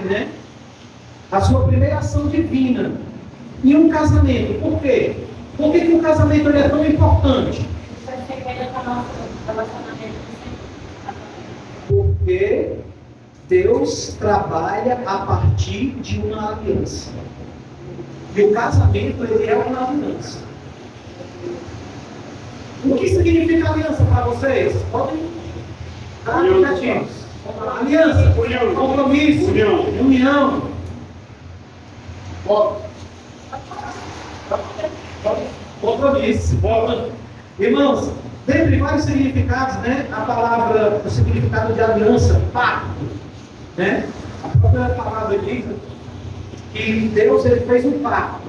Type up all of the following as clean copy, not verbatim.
né? A sua primeira ação divina. E um casamento. Por quê? Por que o casamento é tão importante? Porque Deus trabalha a partir de uma aliança. E o casamento, ele é uma aliança. O que significa aliança para vocês? Podem dar aplicativos. Aliança, compromisso, união. Compromisso. Irmãos, dentre vários significados, né? A palavra, o significado de aliança, pacto, né? A própria palavra diz que Deus, ele fez um pacto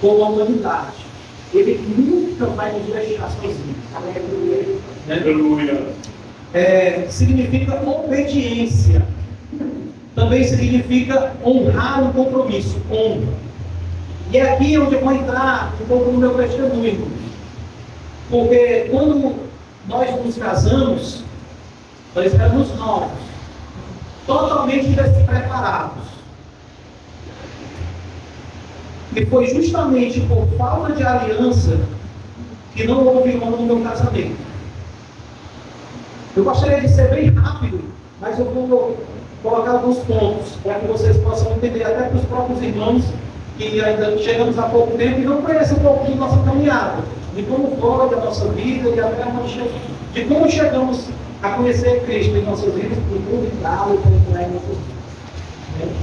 com a humanidade. Ele nunca vai nos deixar sozinhos. Aleluia. Significa obediência. Também significa honrar um compromisso. Honra. E é aqui onde eu vou entrar um pouco no meu testemunho. Porque quando nós nos casamos, nós éramos novos, totalmente despreparados. E foi justamente por falta de aliança que não houve honra no meu casamento. Eu gostaria de ser bem rápido, mas eu vou colocar alguns pontos para que vocês possam entender, até para os próprios irmãos que ainda chegamos há pouco tempo e não conhecem um pouco de nossa caminhada, de como foi a nossa vida e até de como chegamos a conhecer Cristo em nossas vidas, por tudo e tal, e como é nossas vidas.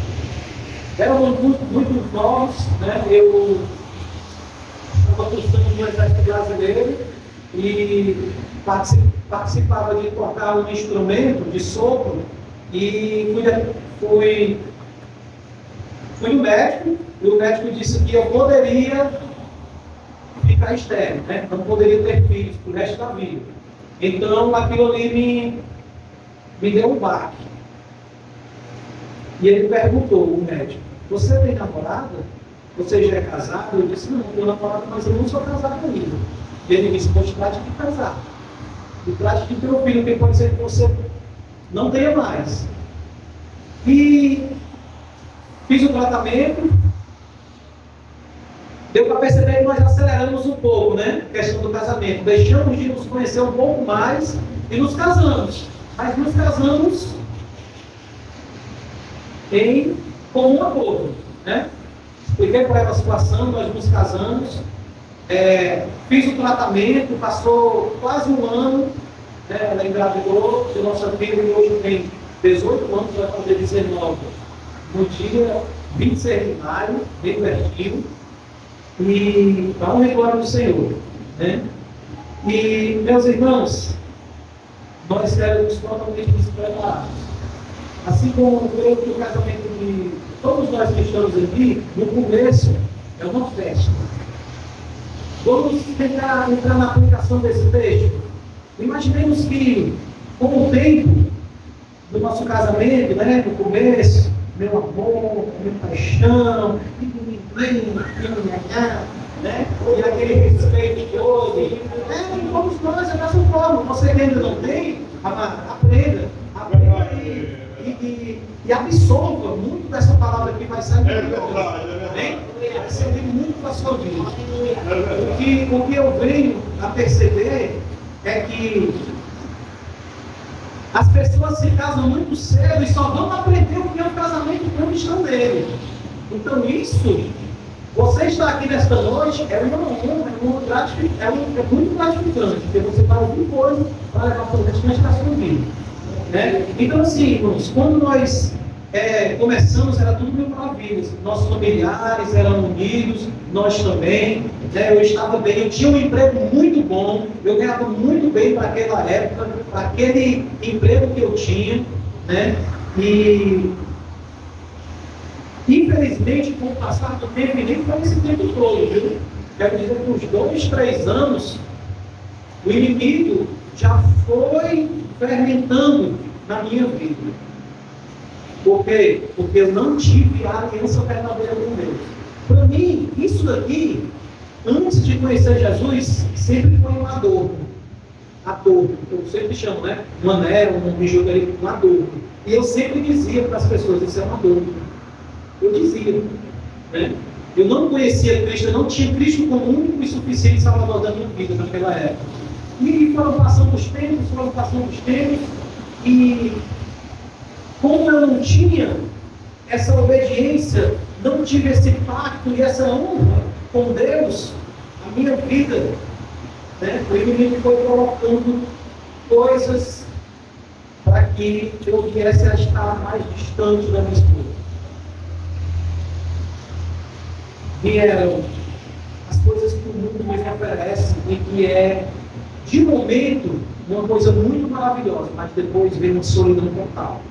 Éramos muito novos, né? Eu estava cursando no Exército Brasileiro e participava de tocar um instrumento de sopro e fui no médico, e o médico disse que eu poderia ficar estéril, né? Não poderia ter filhos pro resto da vida. Então aquilo ali me deu um baque. E ele perguntou, o médico: você tem namorada? Você já é casado? Eu disse: não, tenho namorada, mas eu não sou casado ainda. E ele disse: pois trate de casar. E trate de ter um filho, que pode ser que você não tenha mais. E fiz o tratamento. Deu para perceber que nós aceleramos um pouco, né? A questão do casamento. Deixamos de nos conhecer um pouco mais e nos casamos. Mas nos casamos em comum acordo, né? Expliquei para ela a situação, nós nos casamos, fiz o tratamento, passou quase um ano, né? Ela engravidou de nossa filha e hoje tem 18 anos, vai fazer 19 no dia 26 de maio, bem pertinho, e para honra e glória do Senhor, né? E, meus irmãos, nós éramos totalmente despreparados. Assim como eu creio que o casamento de todos nós que estamos aqui, no começo, é uma festa. Vamos tentar entrar na aplicação desse texto. Imaginemos que, com o tempo do nosso casamento, né, no começo, meu amor, minha paixão, né, e aquele respeito todo, vamos nós, é dessa forma. Você que ainda não tem, aprenda e absorva muito dessa palavra que vai sair de Deus. Vai servir muito para a sua vida. O que eu venho a perceber é que as pessoas se casam muito cedo e só vão aprender o que é o casamento quando estão nele. Então isso, você estar aqui nesta noite é muito gratificante, porque você vai ouvir coisas para levar para o restante da sua vida. Né? Então assim, irmãos, quando nós começamos, era tudo mil maravilhas. Nossos familiares eram unidos, nós também, né? Eu estava bem, eu tinha um emprego muito bom, eu ganhava muito bem para aquela época, para aquele emprego que eu tinha, né? E infelizmente, com o passar do tempo, e nem foi esse tempo todo, viu? Quero dizer que uns 2, 3 anos, o inimigo já foi fermentando na minha vida. Por quê? Porque eu não tive a aliança verdadeira com Deus. Para mim, isso daqui, antes de conhecer Jesus, sempre foi um adorno. adorno. Eu sempre chamo, né? Um anel, um bijuteria, um adorno. E eu sempre dizia para as pessoas, isso é um adorno. Eu dizia, né? Eu não conhecia Cristo, eu não tinha Cristo como único e suficiente Salvador da minha vida naquela época. E foram passando os tempos, e como eu não tinha essa obediência, não tive esse pacto e essa honra com Deus, a minha vida, né? O inimigo foi colocando coisas para que eu viesse a estar mais distante da minha esposa. Vieram as coisas que o mundo me oferece e que é, de momento, uma coisa muito maravilhosa, mas depois vem uma solidão total.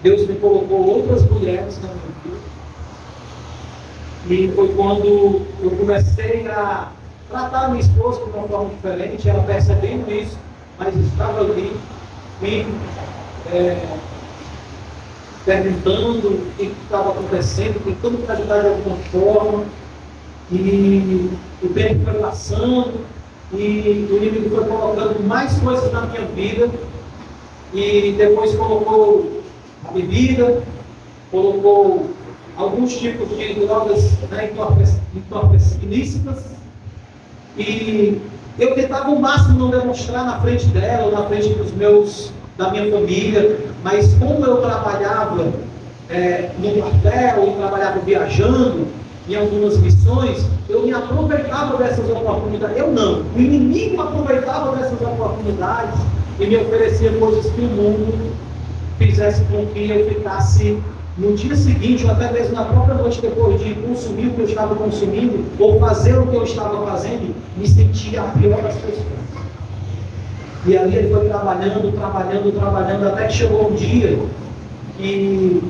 Deus me colocou outras mulheres na minha vida. E foi quando eu comecei a tratar a minha esposa de uma forma diferente, ela percebendo isso, mas estava ali, me perguntando o que estava acontecendo, tentando me ajudar de alguma forma. E o tempo foi passando, e o inimigo foi colocando mais coisas na minha vida, e depois colocou a bebida, colocou alguns tipos de drogas, né, ilícitas, e eu tentava o máximo não demonstrar na frente dela, ou na frente da minha família, mas como eu trabalhava no quartel, e trabalhava viajando, em algumas missões, eu me aproveitava dessas oportunidades. Eu não. O inimigo aproveitava dessas oportunidades e me oferecia coisas que o mundo fizesse com que eu ficasse no dia seguinte, ou até mesmo na própria noite depois de consumir o que eu estava consumindo, ou fazer o que eu estava fazendo, me sentia a pior das pessoas. E ali ele foi trabalhando, até que chegou um dia que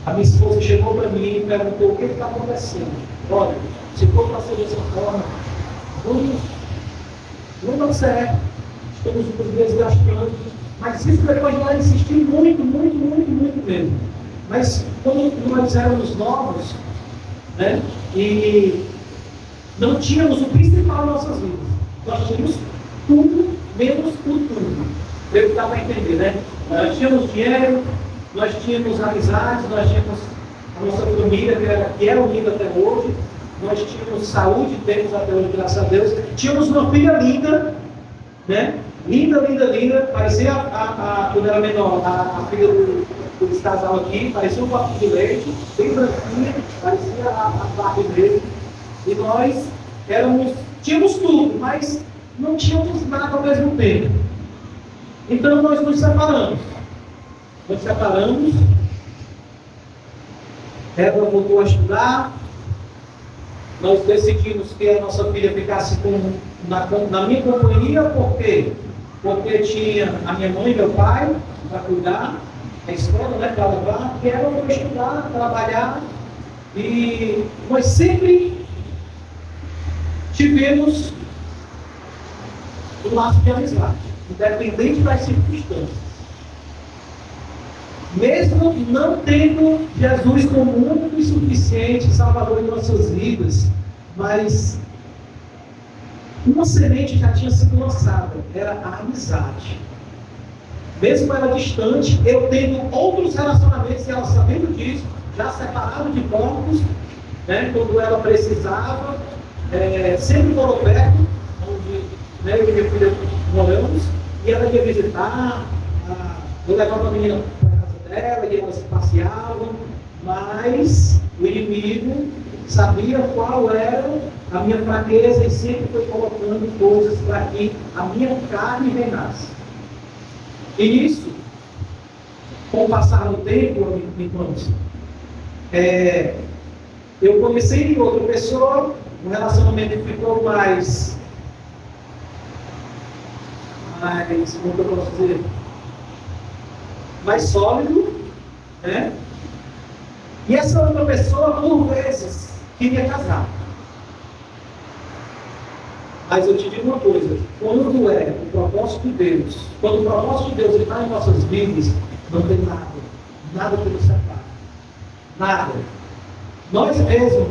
a minha esposa chegou para mim e perguntou: o que está acontecendo? Olha, se for para ser dessa forma, não dá certo, estamos desgastando. Mas isso depois de ela insistir muito mesmo. Mas quando nós éramos novos, né, e não tínhamos o principal em nossas vidas, nós tínhamos tudo menos o tudo. Deve dar para entender, né? Nós tínhamos dinheiro, nós tínhamos amizades, nós tínhamos a nossa família, que é unida até hoje, nós tínhamos saúde, temos até hoje, graças a Deus, tínhamos uma filha linda, né? Linda, parecia, quando era menor, a filha desse casal aqui, parecia um copo de leite, bem branquinha, parecia a Barbie dele, e nós tínhamos tudo, mas não tínhamos nada ao mesmo tempo. Então nós nos separamos. Ela voltou a estudar, nós decidimos que a nossa filha ficasse na minha companhia, por quê? Porque tinha a minha mãe e meu pai para cuidar, a escola, né, para levar, que era para estudar, trabalhar, e nós sempre tivemos um laço de amizade, independente das circunstâncias. Mesmo não tendo Jesus como único e suficiente Salvador em nossas vidas, mas uma semente já tinha sido lançada, era a amizade. Mesmo ela distante, eu tendo outros relacionamentos, e ela sabendo disso, já separado de corpos, né, quando ela precisava, sempre morou perto, onde, né, eu e minha filha moramos, e ela ia visitar, eu levava a menina dela e elas passeavam, mas o inimigo sabia qual era a minha fraqueza e sempre foi colocando coisas para que a minha carne reinasse. E nisso, com o passar do tempo, irmãos, eu conheci outra pessoa, o relacionamento ficou mais, como eu posso dizer, mais sólido, né? E essa outra pessoa, por vezes, queria casar. Mas eu te digo uma coisa: quando é o propósito de Deus, quando o propósito de Deus está em nossas vidas, não tem nada que nos separe. Nada. Nós mesmos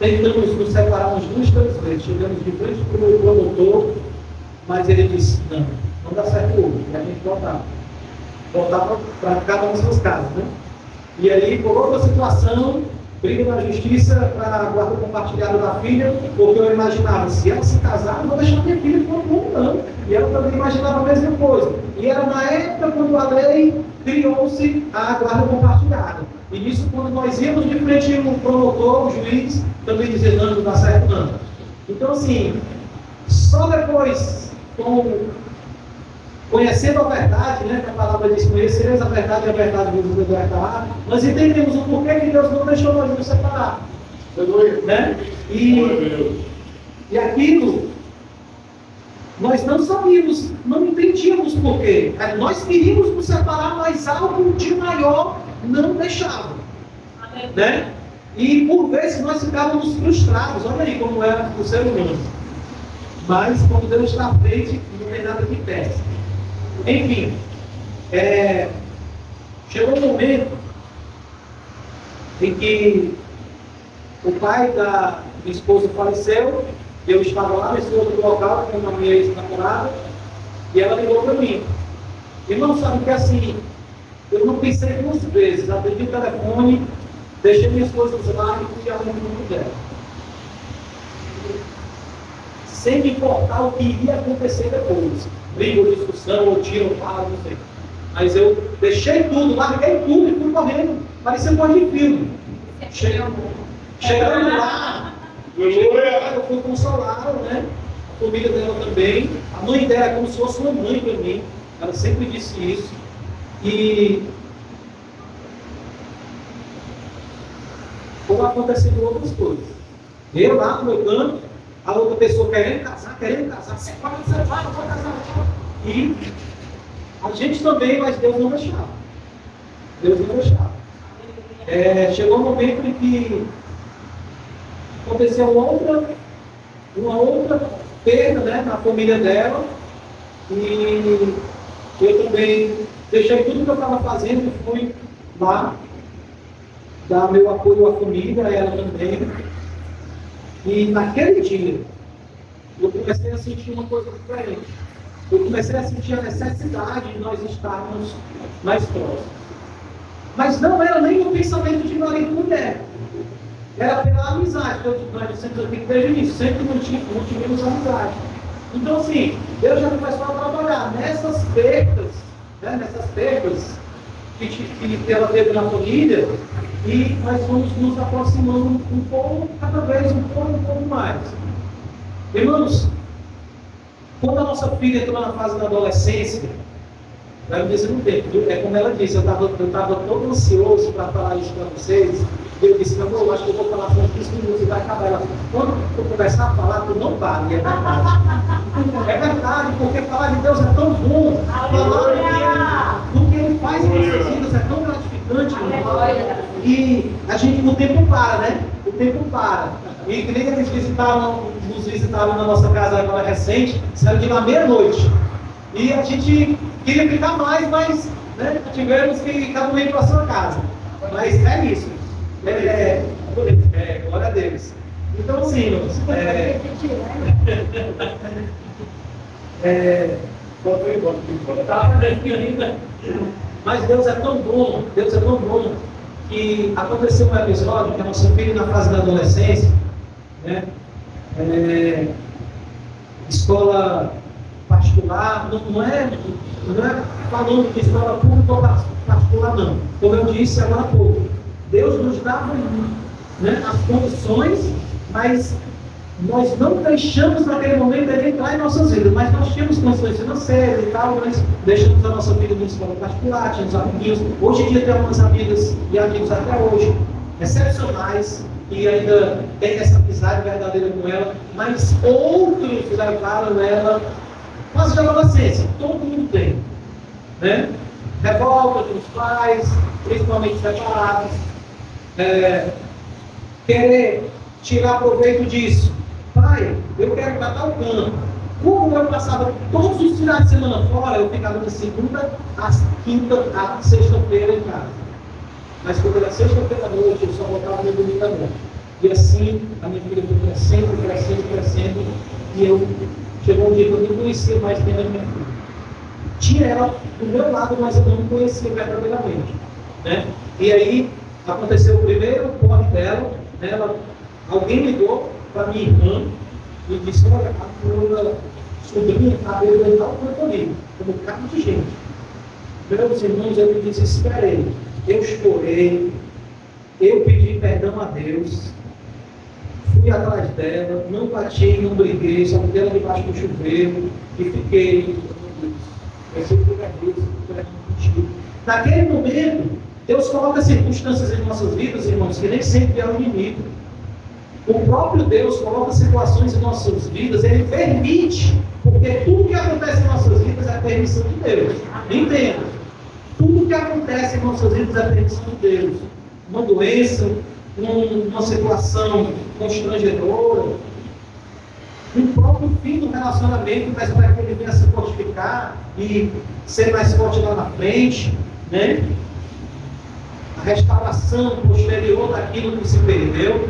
tentamos nos separar umas 2, 3 vezes. Chegamos de frente para o promotor Mas ele disse, não dá certo hoje, e a gente voltava para cada uma das suas casas, né? E aí, por outra situação, briga na justiça para a guarda compartilhada da filha, porque eu imaginava, se ela se casar, não vou deixar minha filha com o mundo, não. E ela também imaginava a mesma coisa. E era na época quando a lei criou-se a guarda compartilhada. E nisso, quando nós íamos de frente o promotor, o juiz, também dizia, não dá certo, não. Então, assim, só depois, conhecendo a verdade, né, que a palavra diz, conhecereis a verdade e a verdade vos libertará, nós entendemos o porquê que Deus não deixou nós nos separar. Né? E aquilo, nós não sabíamos, não entendíamos porquê. Nós queríamos nos separar, mas algo de maior não deixava. Né? E por vezes nós ficávamos frustrados. Olha aí como é o ser humano. Mas quando Deus está à frente, não tem nada que peça. Enfim, chegou um momento em que o pai da minha esposa faleceu, eu estava lá nesse outro local com a minha ex-namorada, e ela ligou para mim. E não sabe que assim, eu não pensei duas vezes, atendi o telefone, deixei minhas coisas lá e fui ao mundo dela. Sem me importar o que iria acontecer depois. Briga ou discussão, ou tiro, ou fala, não sei. Mas eu deixei tudo, larguei tudo e fui correndo. Parecia um monte de filme. Chegando lá, eu fui consolá-la, né? A família dela também. A mãe dela é como se fosse uma mãe para mim. Ela sempre disse isso. E foram acontecendo outras coisas. Eu lá no meu canto, a outra pessoa querendo casar, separa, vai casar. E a gente também, mas Deus não deixava. Deus não deixava. Chegou um momento em que aconteceu uma outra perda, né, na família dela, e eu também deixei tudo que eu estava fazendo e fui lá dar meu apoio à família, ela também. E naquele dia, eu comecei a sentir uma coisa diferente. Eu comecei a sentir a necessidade de nós estarmos mais próximos. Mas não era nem o pensamento de marido e mulher. Era pela amizade. Nós sempre aqui desde isso, sempre mantivemos amizade. Então, assim, Deus já começou a trabalhar nessas perdas, né, que ela teve na família, e nós vamos nos aproximando um pouco, cada vez um pouco mais. Irmãos, quando a nossa filha entrou na fase da adolescência, vai me dizer um tempo, como ela disse, eu estava todo ansioso para falar isso para vocês. Eu disse, meu amor, acho que eu vou falar com 15 minutos e vai acabar. Ela falou, quando eu começar a falar, tu não para. E é verdade. É verdade, porque falar de Deus é tão bom. Falar do que Ele faz em nossas vidas é tão gratificante. E a gente, o tempo para, né? O tempo para. E que nem eles nos visitaram na nossa casa agora recente, saiu de lá meia-noite. E a gente queria ficar mais, mas né, tivemos que cada um ir para a sua casa. Mas é isso. Glória a Deus. Então, assim, irmãos, mas Deus é tão bom, que aconteceu um episódio que a nossa filha na fase da adolescência, né, escola particular, não é falando de escola pública ou particular, não. Como eu disse agora há pouco, Deus nos dava, né, as condições, mas nós não deixamos naquele momento Ele entrar em nossas vidas, mas nós tínhamos condições financeiras e tal, nós deixamos a nossa vida em escola particular, tínhamos amiguinhos. Hoje em dia temos amigas e amigos até hoje, excepcionais, que ainda tem essa amizade verdadeira com ela, mas outros levaram ela quase de adolescência, todo mundo tem, né? Revolta dos pais, principalmente separados, querer tirar proveito disso. Pai, eu quero ir para tal canto. Como eu passava todos os finais de semana fora, eu ficava de segunda a quinta, a sexta-feira em casa. Mas quando era sexta-feira à noite, eu só voltava no domingo à noite. E assim, a minha filha foi crescendo, e eu chegou um dia que eu nem conhecia mais quem era minha filha. Tinha ela do meu lado, mas eu não conhecia verdadeiramente. Né? E aí aconteceu o primeiro corre dela, né? Alguém ligou para minha irmã e disse: olha, a tua sobrinha está bebendo tal quanto ali, como carro de gente. Meus irmãos, eu me desesperei, eu chorei, eu pedi perdão a Deus, fui atrás dela, não bati, não briguei, só botei ela debaixo do chuveiro e fiquei. Naquele momento, Deus coloca circunstâncias em nossas vidas, irmãos, que nem sempre é o inimigo. O próprio Deus coloca situações em nossas vidas, Ele permite, porque tudo que acontece em nossas vidas é a permissão de Deus. Entenda, tudo que acontece em nossas vidas é a permissão de Deus. Uma doença, uma situação constrangedora, o próprio fim do relacionamento, mas para que ele venha se fortificar e ser mais forte lá na frente, né? A restauração posterior daquilo que se perdeu,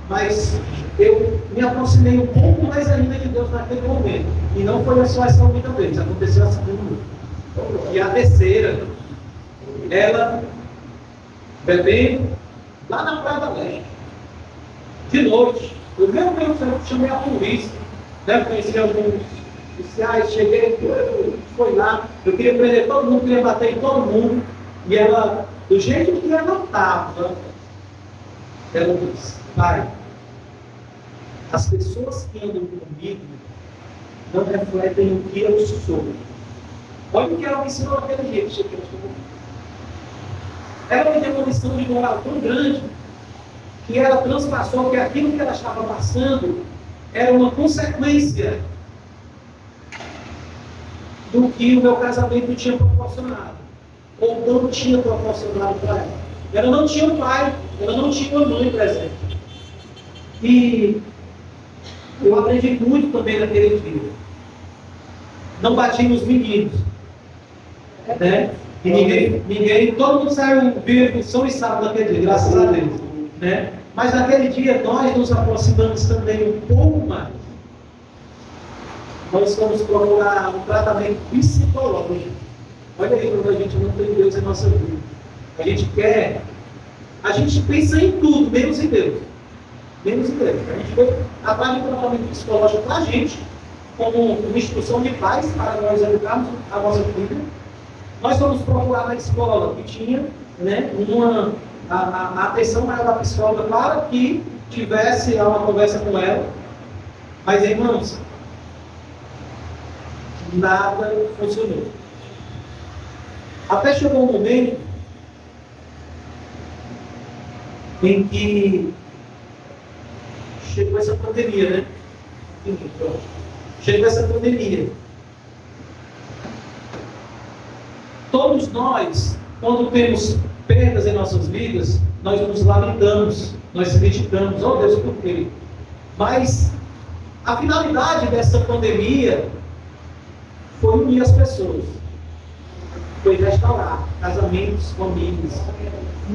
mas eu me aproximei um pouco mais ainda de Deus naquele momento, e não foi só essa única vez, aconteceu a segunda e a terceira, ela bebendo lá na Praia da Leste, de noite. Eu chamei a polícia, né? Conheci alguns oficiais, cheguei, foi lá, eu queria prender todo mundo, queria bater em todo mundo, e ela, do jeito que ela estava, ela disse: pai, as pessoas que andam comigo não refletem o que eu sou. Olha o que ela me ensinou naquele dia que cheguei. Ela me deu uma lição de moral tão grande, que ela transpassou que aquilo que ela estava passando era uma consequência do que o meu casamento tinha proporcionado, ou não tinha proporcionado para ela. Ela não tinha um pai, ela não tinha uma mãe presente. E eu aprendi muito também naquele dia. Não bati nos meninos, né? E ninguém, todo mundo saiu vivo, são e salvo naquele dia, graças a Deus, né? Mas naquele dia nós nos aproximamos também um pouco mais. Nós vamos procurar um tratamento psicológico. Olha aí quando a gente não tem Deus em nossa vida. A gente pensa em tudo, menos em Deus. Menos em Deus. A gente foi atrás de um tratamento psicológico para a gente, como uma instrução de pais para nós educarmos a nossa filha. Nós vamos procurar na escola que tinha, né, a atenção maior da psicóloga para que tivesse uma conversa com ela. Mas, irmãos, nada funcionou. Até chegou um momento em que chegou essa pandemia, né? Chegou essa pandemia. Todos nós, quando temos perdas em nossas vidas, nós nos lamentamos, nós criticamos, oh Deus, por quê? Mas a finalidade dessa pandemia foi unir as pessoas, foi restaurar casamentos, famílias.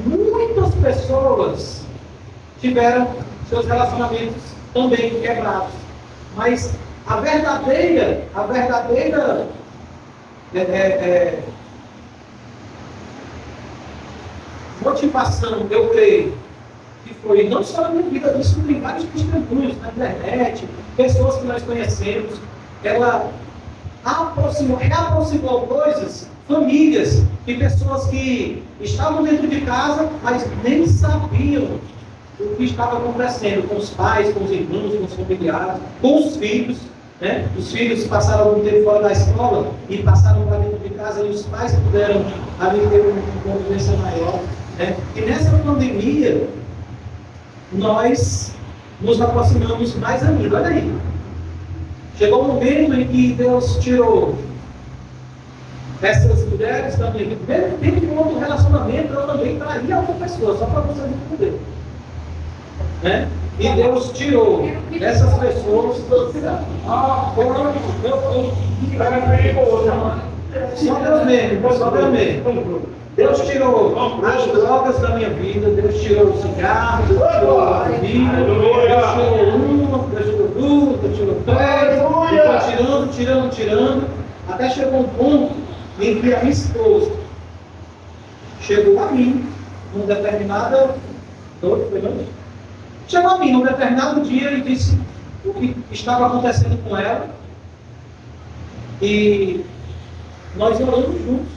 Muitas pessoas tiveram seus relacionamentos também quebrados, mas a verdadeira motivação, eu creio, que foi não só na minha vida, isso tem vários testemunhos na internet, pessoas que nós conhecemos, ela reaproximou coisas, famílias, e pessoas que estavam dentro de casa, mas nem sabiam o que estava acontecendo com os pais, com os irmãos, com os familiares, com os filhos, né? Os filhos passaram algum tempo fora da escola e passaram para dentro de casa e os pais puderam ali ter uma convivência maior, né? E nessa pandemia, nós nos aproximamos mais ainda. Olha aí. Chegou um momento em que Deus tirou essas mulheres da minha vida. Mesmo dentro de um outro relacionamento, eu também traía outra pessoa, só para vocês entenderem. Né? E Deus tirou essas pessoas. Só Deus mesmo. Deus tirou as drogas da minha vida, Deus tirou o cigarro, Deus tirou a bebida, Deus tirou uma, Deus tirou duas, Deus tirou três, e tirando, até chegou um ponto em que a minha esposa chegou a mim, num determinado dia e disse o que estava acontecendo com ela, e nós oramos juntos.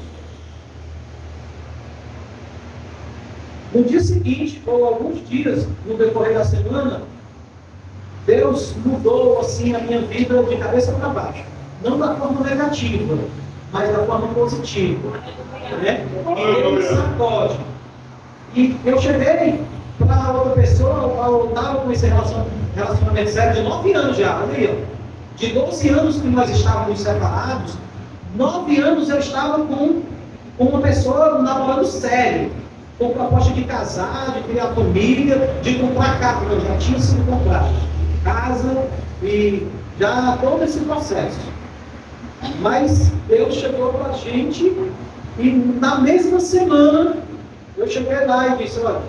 No dia seguinte, ou alguns dias no decorrer da semana, Deus mudou assim a minha vida de cabeça para baixo. Não da forma negativa, mas da forma positiva. Né? E Ele me sacode. E eu cheguei para outra pessoa, eu estava com esse relacionamento sério de 9 anos já, olha aí, ó. De 12 anos que nós estávamos separados, 9 anos eu estava com uma pessoa namorando sério, com proposta de casar, de criar família, de comprar casa. Eu já tinha sido comprado casa e já todo esse processo. Mas Deus chegou para a gente e na mesma semana eu cheguei lá e disse, olha,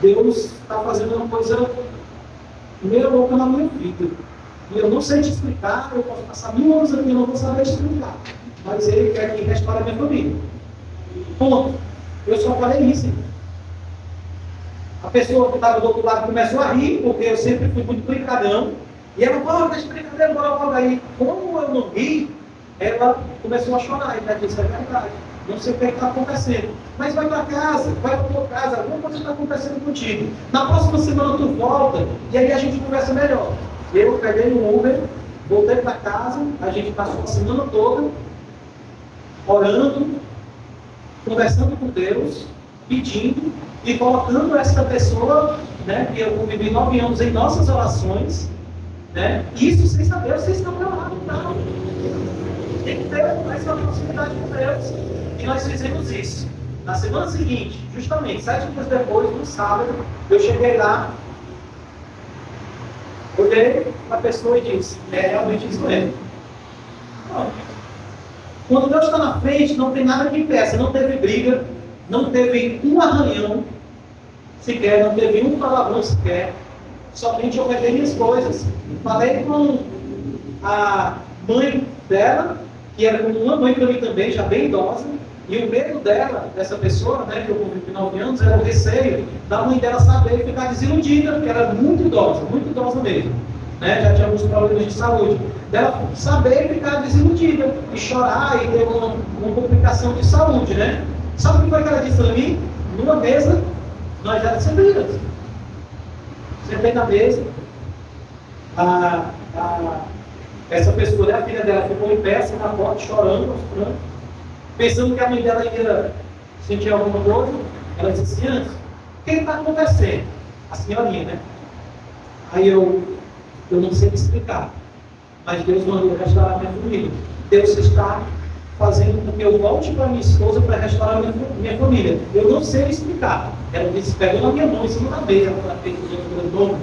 Deus está fazendo uma coisa meio louca na minha vida. E eu não sei te explicar, eu posso passar 1000 anos aqui e não vou saber te explicar. Mas Ele quer que restaure a minha família. Ponto. Eu só falei isso. A pessoa que estava do outro lado começou a rir, porque eu sempre fui muito brincalhão. E ela falou, deixa brincadeira, bora aí. Como eu não ri, ela começou a chorar. E ela disse, é verdade, não sei o que está acontecendo. Mas vai para casa, vai para tua casa, alguma coisa está acontecendo contigo. Na próxima semana tu volta, e aí a gente conversa melhor. Eu peguei um Uber, voltei para casa, a gente passou a semana toda, orando, conversando com Deus, pedindo e colocando essa pessoa, né, que eu convivi 9 anos em nossas orações, né, isso sem saber, vocês estão orando, não. Tem que ter essa proximidade com Deus. E nós fizemos isso. Na semana seguinte, justamente 7 dias depois, no sábado, eu cheguei lá, olhei para a pessoa e disse, realmente isso mesmo. Quando Deus está na frente, não tem nada que impeça, não teve briga, não teve um arranhão sequer, não teve um palavrão sequer, somente eu peguei minhas coisas. Falei com a mãe dela, que era como uma mãe para mim também, já bem idosa, e o medo dela, dessa pessoa, né, que eu convivi 9 anos, era o receio da mãe dela saber e ficar desiludida, porque era muito idosa mesmo, né, já tinha alguns problemas de saúde. Dela saber ficar desiludida, e chorar, e ter uma complicação de saúde, né? Sabe o que foi que ela disse para mim? Numa mesa, nós já sentamos. Sentei na mesa, essa pessoa, a filha dela, ficou em pé, assim, na porta, chorando, pensando que a mãe dela ia sentir alguma coisa. Ela disse assim, antes, o que está acontecendo? A senhorinha, né? Aí eu não sei explicar, mas Deus mandou restaurar a minha família. Deus está fazendo com que eu volte para minha esposa para restaurar a minha família. Eu não sei explicar. Ela disse, pegou na minha mão, em cima da mesa, ela fez o dia todo.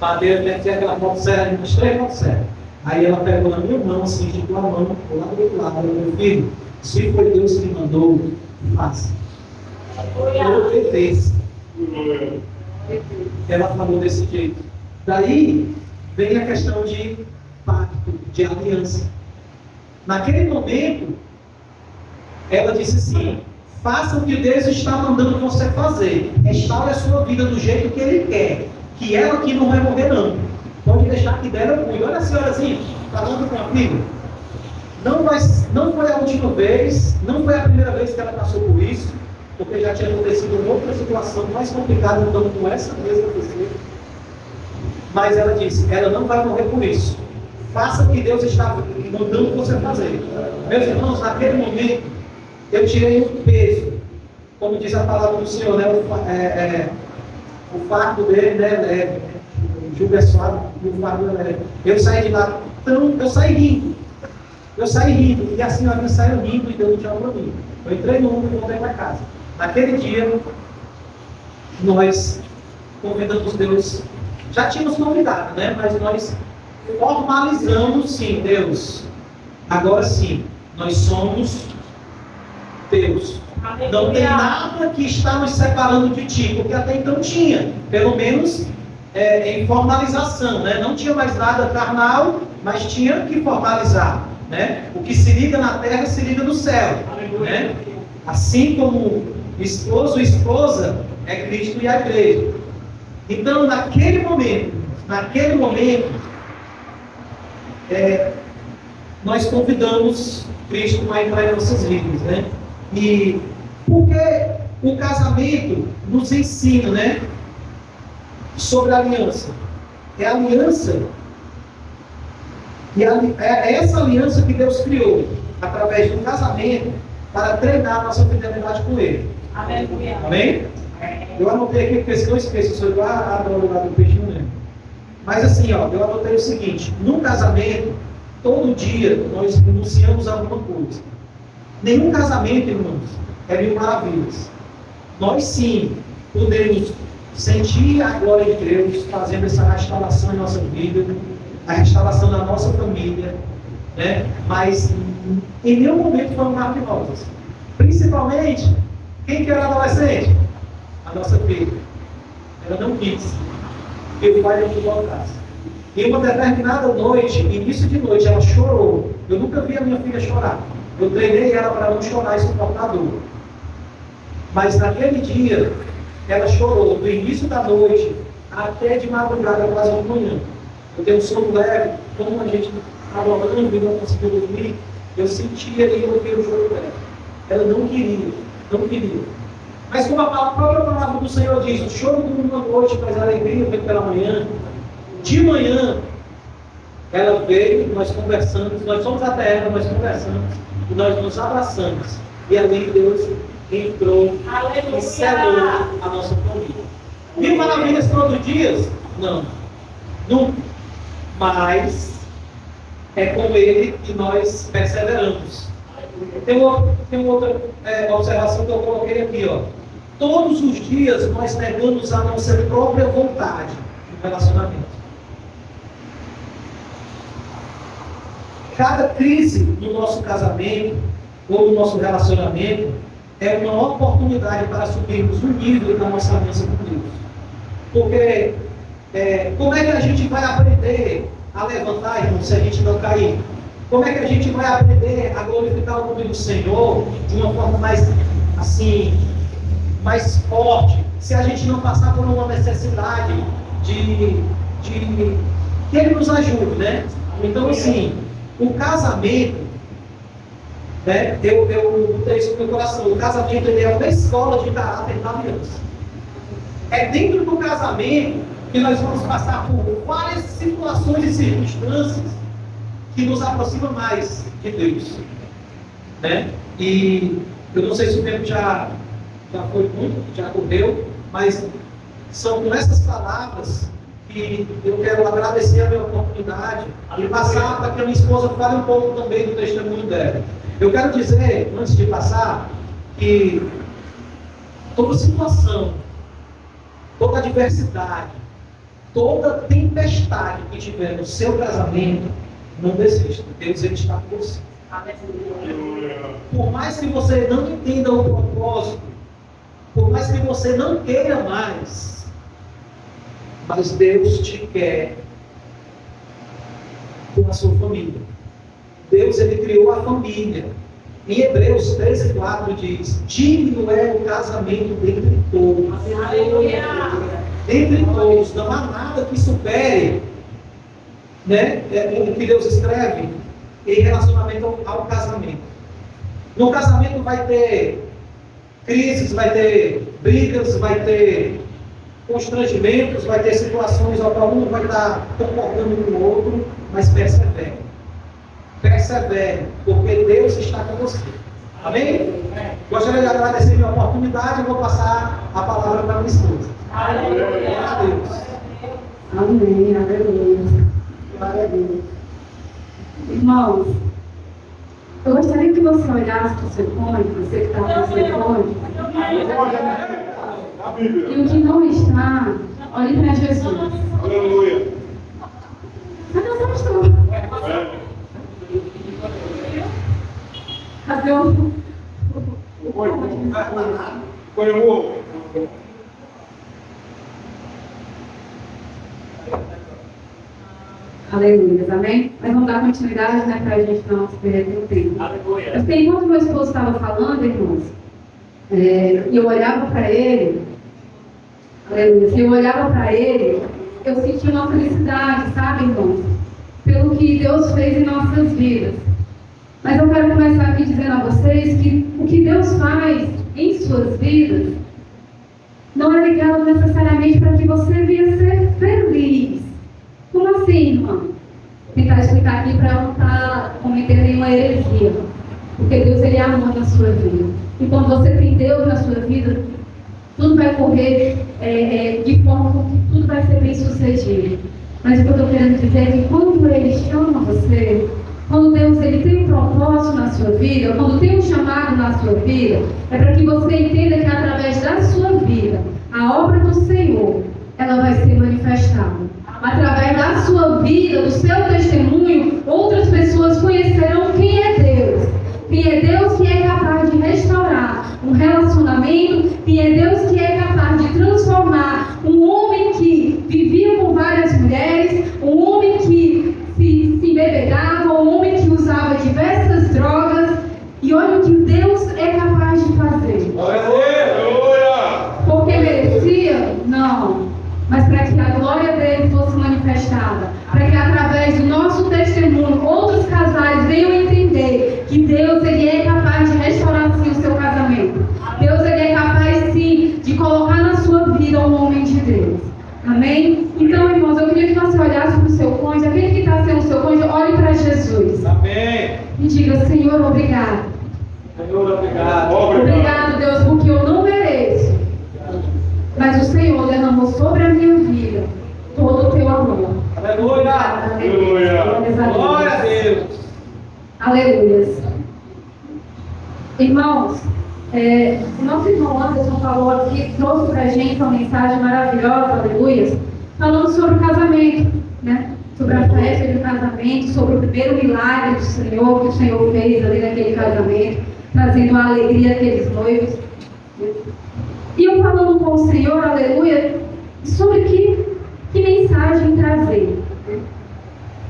Madeira, deve ter aquela foto séria, umas 3 fotos sérias. Aí ela pegou na minha mão, assim, esticou a mão, do lado do outro lado, ela meu filho, se foi Deus que mandou, faça. Eu obedeci. Ela falou desse jeito. Daí vem a questão de pacto, de aliança. Naquele momento, ela disse assim, faça o que Deus está mandando você fazer. Restaure a sua vida do jeito que Ele quer. Que ela aqui não vai morrer não. Pode deixar que dela eu cuido. Olha a senhorazinha, falando com a filha. Não foi a última vez, não foi a primeira vez que ela passou por isso, porque já tinha acontecido uma outra situação mais complicada, então com essa mesma pessoa. Mas ela disse, ela não vai morrer por isso. Faça o que Deus está mandando você fazer. Meus irmãos, naquele momento, eu tirei um peso, como diz a palavra do Senhor, né? O fardo dele, né? Julga suave, o fardo é leve. Eu saí de lá, eu saí rindo. E a senhorinha saiu rindo e deu um tchau para mim. Eu entrei no Uber e voltei para casa. Naquele dia, nós convidamos Deus. Já tínhamos convidado, né? Mas nós formalizamos, sim, Deus. Agora sim, nós somos Deus. Não tem nada que está nos separando de Ti, porque até então tinha. Pelo menos em formalização, né? Não tinha mais nada carnal, mas tinha que formalizar, né? O que se liga na terra se liga no céu, né? Assim como esposo e esposa é Cristo e a igreja. Então, naquele momento, nós convidamos Cristo a entrar em nossas vidas, né? E porque o casamento nos ensina, né? Sobre a aliança. É a aliança, e é essa aliança que Deus criou através do casamento para treinar a nossa fidelidade com Ele. Amém? Amém? Eu anotei aqui, porque se não esqueça, se eu lá no lugar do peixinho mesmo. Mas assim, ó, eu anotei o seguinte: no casamento, todo dia nós renunciamos a alguma coisa. Nenhum casamento, irmãos, é mil maravilhas. Nós sim podemos sentir a glória de Deus fazendo essa restauração em nossa vida, a restauração da nossa família, né? Mas em nenhum momento foram maravilhosas. Principalmente, quem que era adolescente? A nossa filha. Ela não quis. E o pai não quis voltar. Em uma determinada noite, início de noite, ela chorou. Eu nunca vi a minha filha chorar. Eu treinei ela para não chorar e suportar dor. Mas naquele dia, ela chorou do início da noite até de madrugada, quase de manhã. Eu tenho um sono leve, como a gente estava orando e não conseguiu dormir, eu sentia ali o choro dela. Ela não queria. Mas como a própria palavra do Senhor diz, o choro de uma noite, mas a alegria vem pela manhã. De manhã, ela veio, nós conversamos, nós fomos até ela, nós conversamos, e nós nos abraçamos. E ali Deus entrou e selou a nossa família. Mil maravilhas todos os dias? Não. Nunca. Mas é com Ele que nós perseveramos. Tem outra observação que eu coloquei aqui, ó. Todos os dias nós negamos a nossa própria vontade no relacionamento. Cada crise no nosso casamento ou no nosso relacionamento é uma oportunidade para subirmos o nível da nossa aliança com Deus. Porque como é que a gente vai aprender a levantar, irmão, se a gente não cair? Como é que a gente vai aprender a glorificar o nome do Senhor de uma forma mais, assim, mais forte, se a gente não passar por uma necessidade de que Ele nos ajude, né? Então, assim, o casamento, né, eu botei isso no meu coração, o casamento ele é uma escola de caráter da aliança. É dentro do casamento que nós vamos passar por várias situações e circunstâncias que nos aproximam mais de Deus, né? E eu não sei se o tempo já foi muito, já correu, mas são com essas palavras que eu quero agradecer a minha oportunidade e passar para que a minha esposa fale um pouco também do testemunho dela. Eu quero dizer, antes de passar, que toda situação, toda adversidade, toda tempestade que tiver no seu casamento, não desista. Deus ele está com você. Por mais que você não entenda o propósito, por mais que você não queira mais, mas Deus te quer com a sua família. Deus ele criou a família. Em Hebreus 13:4 diz: digno é o casamento dentre todos. Entre todos, não há nada que supere, né, o que Deus escreve em relacionamento ao casamento. No casamento vai ter crises, vai ter brigas, vai ter constrangimentos, vai ter situações onde um vai estar concordando com o outro, mas persevere. Persevere, porque Deus está com você. Amém? Gostaria de agradecer a minha oportunidade e vou passar a palavra para a minha esposa. Aleluia. A Deus. Amém, aleluia. Glória a Deus. Irmãos, eu gostaria que você olhasse para o seu cônjuge, você que está com o seu cônjuge, e o que não está, olhe para Jesus. Aleluia. Cadê o pastor? Cadê o... Foi o Aleluia, amém? Mas vamos dar continuidade, né, para a gente não se perder no tempo. Aleluia. Porque enquanto meu esposo estava falando, irmãos, e eu olhava para ele, aleluia, se eu olhava para ele, eu sentia uma felicidade, sabe, irmãos? Pelo que Deus fez em nossas vidas. Mas eu quero começar aqui dizendo a vocês que o que Deus faz em suas vidas não é ligado necessariamente para que você venha ser feliz. Como assim, irmã? Vou tentar explicar aqui para não estar cometendo nenhuma heresia. Porque Deus, Ele é amor na sua vida. E quando você tem Deus na sua vida, tudo vai correr de forma com que tudo vai ser bem sucedido. Mas o que eu estou querendo dizer é que quando Ele chama você, quando Deus Ele tem um propósito na sua vida, quando tem um chamado na sua vida, é para que você entenda que através da sua vida, a obra do Senhor, ela vai ser manifestada. Através da sua vida, do seu testemunho, outras pessoas conhecerão quem é Deus. Quem é Deus que é capaz de restaurar um relacionamento, quem é Deus que é capaz de transformar um homem que vivia com várias mulheres, um homem que se embebedava, um homem que usava diversas drogas. E olha o que Deus é capaz de fazer. Aleluia! Porque merecia? Não. Mas para que a glória dele fosse manifestada, para que através do nosso testemunho outros casais venham entender que Deus ele é capaz de restaurar sim o seu casamento. Deus ele é capaz sim de colocar na sua vida um homem de Deus. Amém? Então, irmãos, eu queria que você olhasse para o seu cônjuge, aquele que está sendo o seu cônjuge, olhe para Jesus. Amém. E diga: Senhor, obrigado. Senhor, obrigado. Obrigado, Deus, porque eu não mereço. Mas o Senhor derramou sobre a minha vida todo o teu amor. Aleluia. Aleluia. Glória a Deus. Aleluia. Irmãos, o nosso irmão Anderson falou aqui, trouxe para a gente uma mensagem maravilhosa, aleluia, falando sobre o casamento, né? Sobre a festa do casamento, sobre o primeiro milagre do Senhor, que o Senhor fez ali naquele casamento, trazendo a alegria àqueles noivos. E eu falando com o Senhor, aleluia, sobre que mensagem trazer.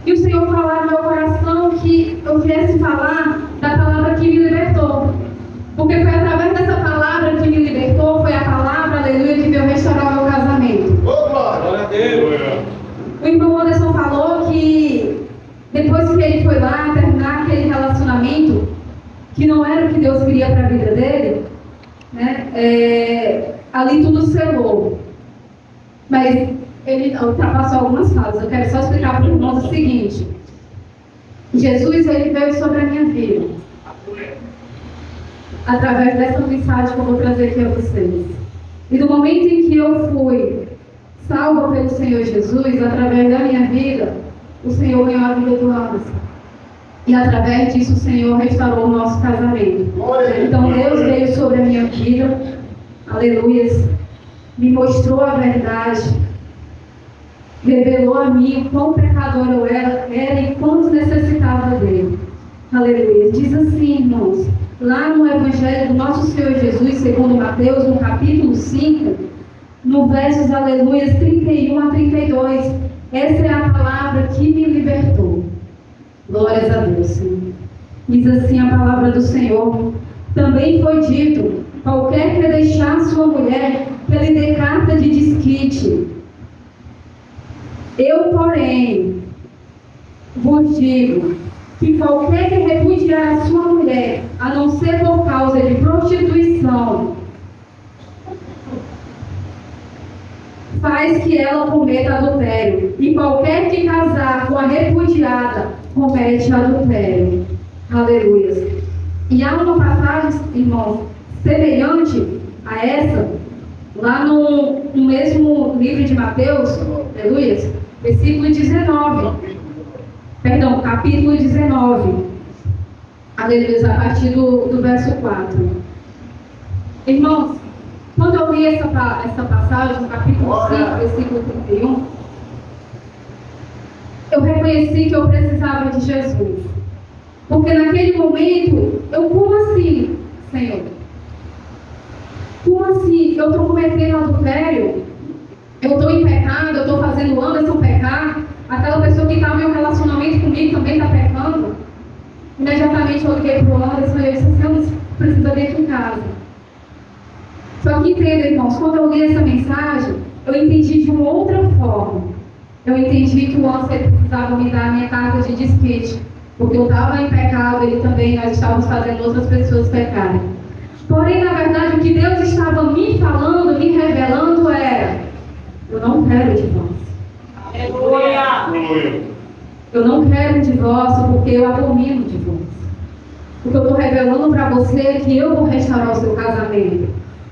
E o Senhor falou no meu coração que eu viesse falar da palavra que me libertou. Porque foi através dessa palavra que me libertou, foi a palavra, aleluia, que veio restaurar o meu casamento. Glória a Deus. O irmão Anderson falou que depois que ele foi lá terminar aquele relacionamento, que não era o que Deus queria para a vida dele, né? Ali tudo selou. Mas ele ultrapassou algumas fases. Eu quero só explicar para os irmãos o seguinte: Jesus ele veio sobre a minha vida através dessa mensagem que eu vou trazer aqui a vocês. E no momento em que eu fui salva pelo Senhor Jesus, através da minha vida, o Senhor ganhou a vida do Anderson. E através disso o Senhor restaurou o nosso casamento. Então Deus veio sobre a minha vida, aleluia, me mostrou a verdade, revelou a mim o quão pecador eu era e quanto necessitava dele. Aleluia. Diz assim, irmãos, lá no Evangelho do nosso Senhor Jesus, segundo Mateus, no capítulo 5, no versos, aleluia, 31 a 32. Essa é a palavra que me libertou. Glórias a Deus, Senhor. Diz assim a palavra do Senhor: também foi dito, qualquer que deixar sua mulher, que lhe dê carta de desquite. Eu, porém, vos digo que qualquer que repudiar a sua mulher, a não ser por causa de prostituição, faz que ela cometa adultério. E qualquer que casar com a repudiada, comete adultério. Aleluia. E há uma passagem, irmãos, semelhante a essa, lá no mesmo livro de Mateus, aleluia, versículo 19. Perdão, capítulo 19. Aleluia, a partir do verso 4. Irmãos, quando eu li essa passagem, no capítulo 5, versículo 31, eu reconheci que eu precisava de Jesus. Porque naquele momento, como assim, Senhor? Como assim? Eu estou cometendo adultério? Eu estou em pecado? Eu estou fazendo o Anderson pecar? aquela pessoa que estava em um relacionamento comigo também está pecando. Imediatamente eu liguei para o Anderson e eu disse assim: Anderson, precisa vir aqui em casa. Só que entenda, irmãos, quando eu li essa mensagem, eu entendi de uma outra forma. Eu entendi que o Anderson precisava me dar a minha carta de desquite, porque eu estava em pecado, ele também, nós estávamos fazendo outras pessoas pecarem. Porém, na verdade, o que Deus estava me falando, me revelando era: eu não quero divórcio. Aleluia. Eu não quero divórcio porque eu abomino o divórcio. O que eu estou revelando para você é que eu vou restaurar o seu casamento.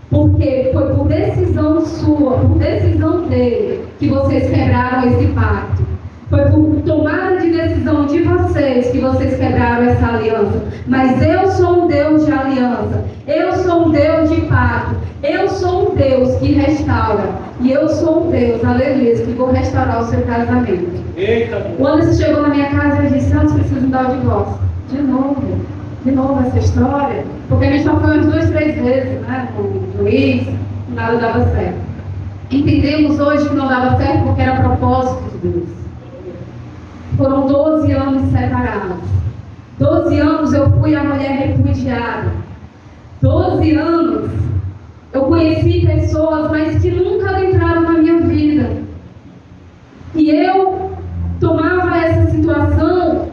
Porque foi por decisão sua, por decisão dele, que vocês quebraram esse pacto. Foi por tomada de decisão de vocês que vocês quebraram essa aliança. Mas eu sou um Deus de aliança. Eu sou um Deus de pacto. Eu sou um Deus que restaura. E eu sou um Deus, aleluia, que vou restaurar o seu casamento. Eita. O Anderson chegou na minha casa e disse: Anderson, preciso dar o divórcio. De novo essa história. Porque a gente só foi umas 2, 3 vezes, né? Com o juiz, nada dava certo. Entendemos hoje que não dava certo porque era propósito de Deus. Foram 12 anos separados. 12 anos eu fui a mulher repudiada. 12 anos eu conheci pessoas, mas que nunca entraram na minha vida. E eu tomava essa situação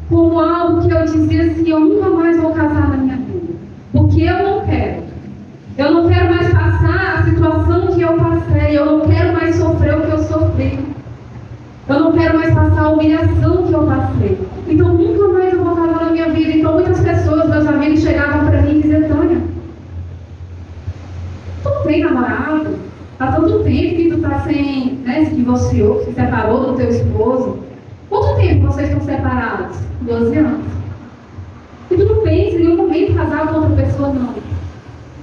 como algo que eu dizia assim: eu nunca mais vou casar na minha vida. Porque eu não quero. Eu não quero mais passar a situação que eu passei. Eu não quero mais sofrer o que eu sofri. Eu não quero mais passar a humilhação que eu passei. Então nunca mais eu vou casar na minha vida. Então muitas pessoas, meus amigos, chegavam para mim e diziam: Tânia, tu não tem namorado? Há tanto tempo que tu está sem, né, se divorciou, se separou do teu esposo. Quanto tempo vocês estão separados? 12 anos. E tu não pensa em nenhum momento casar com outra pessoa, não.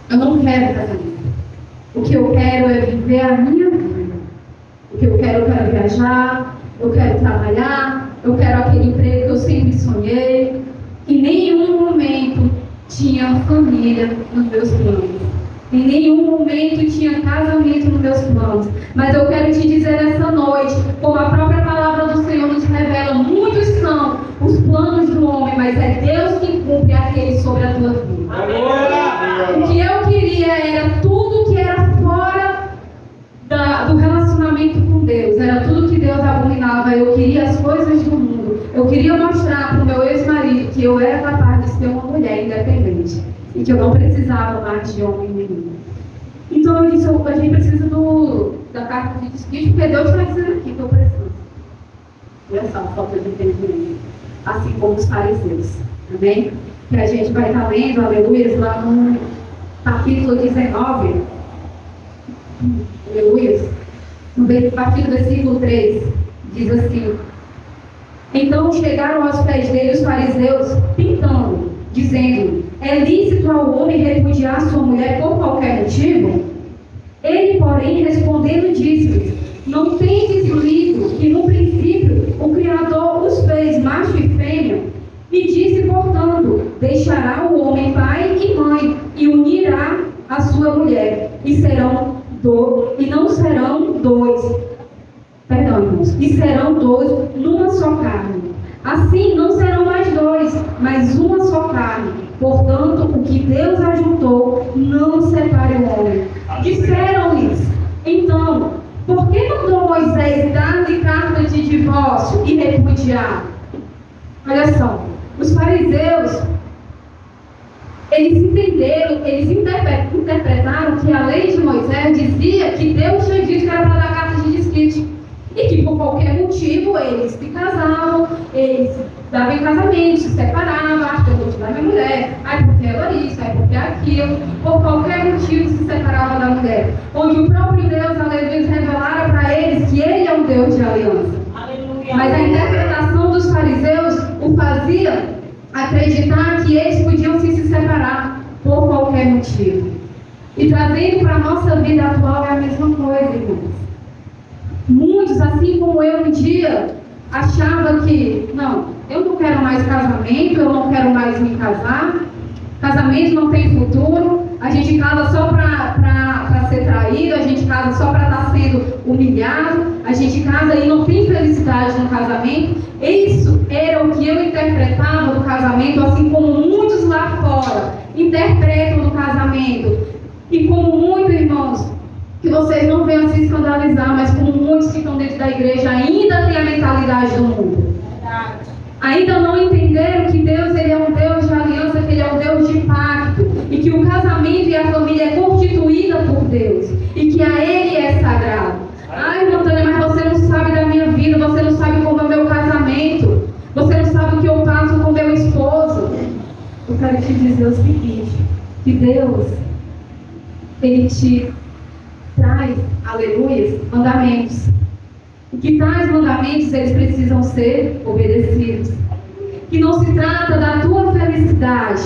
Eu não quero casamento. O que eu quero é viver a minha vida. O que eu quero viajar, eu quero trabalhar, eu quero aquele emprego que eu sempre sonhei. Em nenhum momento tinha família nos meus planos. Em nenhum momento tinha casamento nos meus planos. Mas eu quero te dizer nessa noite, como a própria palavra do Senhor nos revela, muitos são os planos do homem, mas é Deus que cumpre aquele sobre a tua vida. O que eu queria era tudo que era fora do relacionamento com Deus. Era tudo que Deus abominava. Eu queria as coisas do mundo. Eu queria mostrar para o meu ex-marido que eu era capaz de ser uma mulher independente. E que eu não precisava mais de homem nenhum. Então eu disse: a gente precisa da carta de desquite, porque Deus está dizendo aqui que eu preciso. Olha só a falta de entendimento. Assim como os fariseus. Amém? Que a gente vai estar lendo, aleluia, lá no capítulo 19. Aleluia. No capítulo versículo 3. Diz assim: então chegaram aos pés dele os fariseus, pintando, dizendo: é lícito ao homem repudiar sua mulher por qualquer motivo? Ele, porém, respondendo, disse-lhes: não tendes lido que no princípio o Criador os fez macho e fêmea? E disse, portanto: deixará o homem pai e mãe, e unirá a sua mulher, e não serão dois. Perdão, irmãos. E serão dois numa só carne. Assim não serão mais dois, mas uma só carne. Portanto, o que Deus ajuntou, não separe o homem. Disseram-lhes: então, por que mandou Moisés dar-lhe carta de divórcio e repudiar? Olha só, os fariseus, eles entenderam, eles interpretaram que a lei de Moisés dizia que Deus tinha dito que era para dar carta de desquite. E que por qualquer motivo eles se casavam, eles davam em casamento, se separavam: eu vou te dar minha mulher, aí porque ela isso, aí porque aquilo, por qualquer motivo se separava da mulher. Onde o próprio Deus, aleluia, revelara para eles que ele é um Deus de aliança. Aleluia. Mas a interpretação dos fariseus o fazia acreditar que eles podiam se separar por qualquer motivo. E trazendo para a nossa vida atual é a mesma coisa, irmãos. Muitos, assim como eu um dia, achavam que, não, eu não quero mais casamento, eu não quero mais me casar, casamento não tem futuro, a gente casa só para ser traído, a gente casa só para estar sendo humilhado, a gente casa e não tem felicidade no casamento. Isso era o que eu interpretava do casamento, assim como muitos lá fora interpretam do casamento. E como muitos, irmãos, que vocês não venham se escandalizar, mas como muitos que estão dentro da igreja ainda têm a mentalidade do mundo. Ainda não entenderam que Deus, ele é um Deus de aliança, que ele é um Deus de pacto, e que o casamento e a família é constituída por Deus, e que a ele é sagrado. Ai, irmã Tânia, mas você não sabe da minha vida, você não sabe como é o meu casamento, você não sabe o que eu passo com meu esposo. Eu quero te dizer o seguinte, que Deus, ele te traz, aleluia, mandamentos. E que tais mandamentos, eles precisam ser obedecidos. Que não se trata da tua felicidade,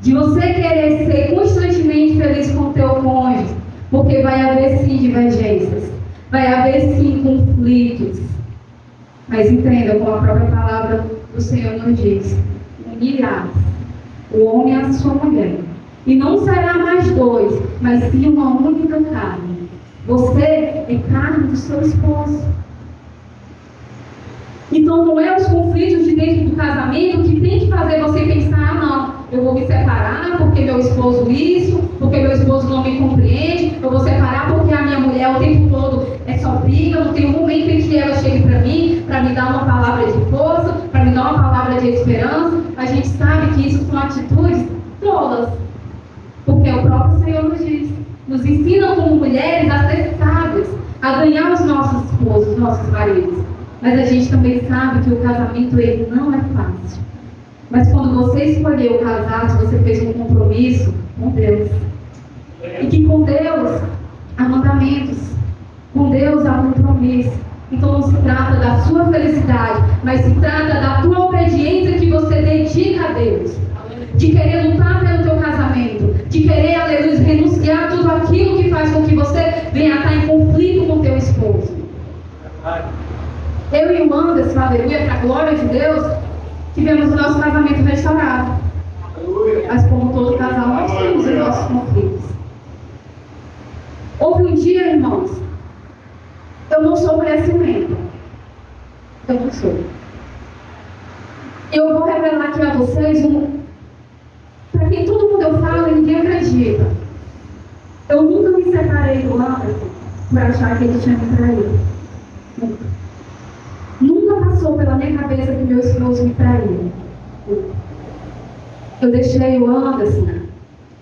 de você querer ser constantemente feliz com o teu cônjuge, porque vai haver sim divergências, vai haver sim conflitos. Mas entenda, como a própria palavra do Senhor nos diz, unirás o homem à sua mulher, e não será mais dois, mas sim uma única carne. Você é carne do seu esposo. Então não é os conflitos de dentro do casamento que tem que fazer você pensar, não, eu vou me separar porque meu esposo isso, porque meu esposo não me compreende, eu vou separar porque a minha mulher o tempo todo é só briga, não tem um momento em que ela chegue para mim, para me dar uma palavra de força, para me dar uma palavra de esperança. A gente sabe que isso são atitudes tolas, porque o próprio Senhor nos ensina como mulheres a ser sábias, a ganhar os nossos esposos, os nossos maridos. Mas a gente também sabe que o casamento, ele não é fácil. Mas quando você escolheu casar, você fez um compromisso com Deus. E que com Deus há mandamentos, com Deus há compromisso. Então não se trata da sua felicidade, mas se trata da tua obediência que você dedica a Deus. De querer lutar pelo teu casamento, de querer, aleluia, renunciar a tudo aquilo que faz com que você venha a estar em conflito com teu esposo. Eu e o Anderson, aleluia, para a glória de Deus, tivemos o nosso casamento restaurado. Mas como todo casal, nós temos os nossos conflitos. Houve um dia, irmãos, eu não sou mulher ciumenta. Eu não sou. Eu vou revelar aqui a vocês para quem todo mundo eu falo e ninguém acredita. Eu nunca me separei do Anderson por achar que ele tinha me traído. Nunca. Nunca passou pela minha cabeça que meu esposo me traía. Eu deixei o Anderson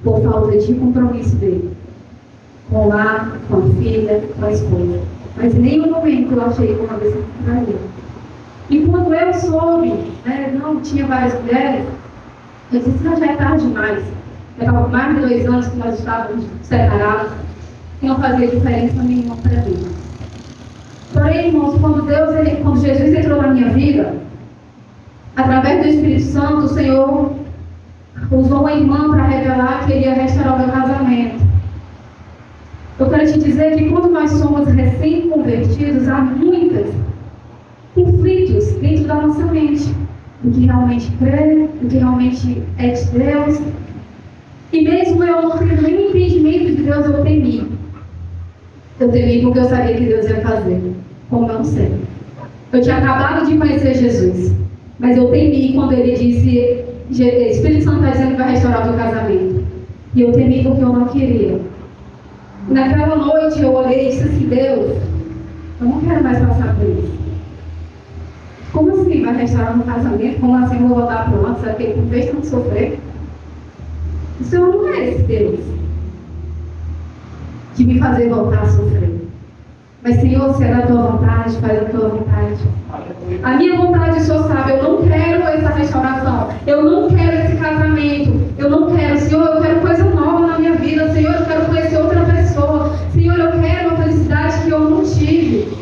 por falta de compromisso dele. Com o lar, com a filha, com a esposa. Mas em nenhum momento eu achei que o Anderson me traía. E quando eu soube, não tinha várias mulheres, eu disse, já é tarde demais. Já estava com mais de 2 anos que nós estávamos separados. E não fazia diferença nenhuma para mim. Porém, irmãos, quando Jesus entrou na minha vida, através do Espírito Santo, o Senhor usou uma irmã para revelar que ele ia restaurar o meu casamento. Eu quero te dizer que quando nós somos recém-convertidos, há muitos conflitos dentro da nossa mente. Do que realmente crê, do que realmente é de Deus. E mesmo eu não tendo nenhum entendimento de Deus, eu temi. Eu temi porque eu sabia que Deus ia fazer, como eu não sei. Eu tinha acabado de conhecer Jesus, mas eu temi quando ele disse, Espírito Santo está dizendo que vai restaurar o teu casamento. E eu temi porque eu não queria. Naquela noite eu olhei e disse assim, Deus, eu não quero mais passar por isso. Como assim vai restaurar meu casamento? Como assim eu vou voltar para o antes? Porque com vez tanto sofrer? O Senhor não é esse Deus de me fazer voltar a sofrer. Mas, Senhor, se é da tua vontade, faz a tua vontade. A minha vontade, o Senhor sabe, eu não quero essa restauração. Eu não quero esse casamento. Eu não quero, Senhor, eu quero coisa nova na minha vida. Senhor, eu quero conhecer outra pessoa. Senhor, eu quero uma felicidade que eu não tive.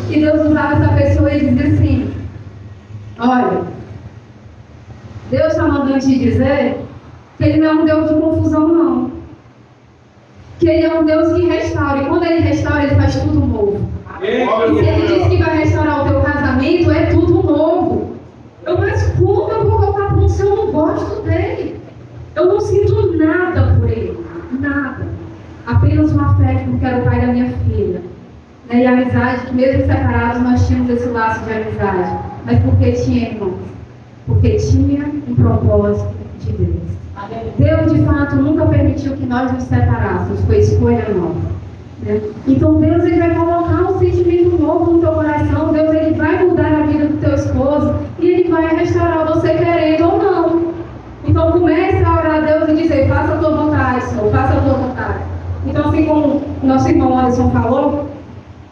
E Deus usava essa pessoa e dizia assim, olha, Deus está mandando te dizer que Ele não é um Deus de confusão, não. Que Ele é um Deus que restaura. E quando Ele restaura, Ele faz tudo novo. E se Ele diz que vai restaurar o teu casamento, é tudo novo. Mas como eu vou voltar para um se eu não gosto dele? Eu não sinto nada por ele. Nada. Apenas um afeto porque era o pai da minha filha. né? E a amizade, que mesmo separados, nós tínhamos esse laço de amizade. Mas por que tinha, irmãos? Porque tinha um propósito de Deus. Deus, de fato, nunca permitiu que nós nos separássemos, foi escolha nossa. Né? Então, Deus ele vai colocar um sentimento novo no teu coração, Deus ele vai mudar a vida do teu esposo e ele vai restaurar você querendo ou não. Então, comece a orar a Deus e dizer: faça a tua vontade, Senhor, faça a tua vontade. Então, assim como o nosso irmão Alisson falou,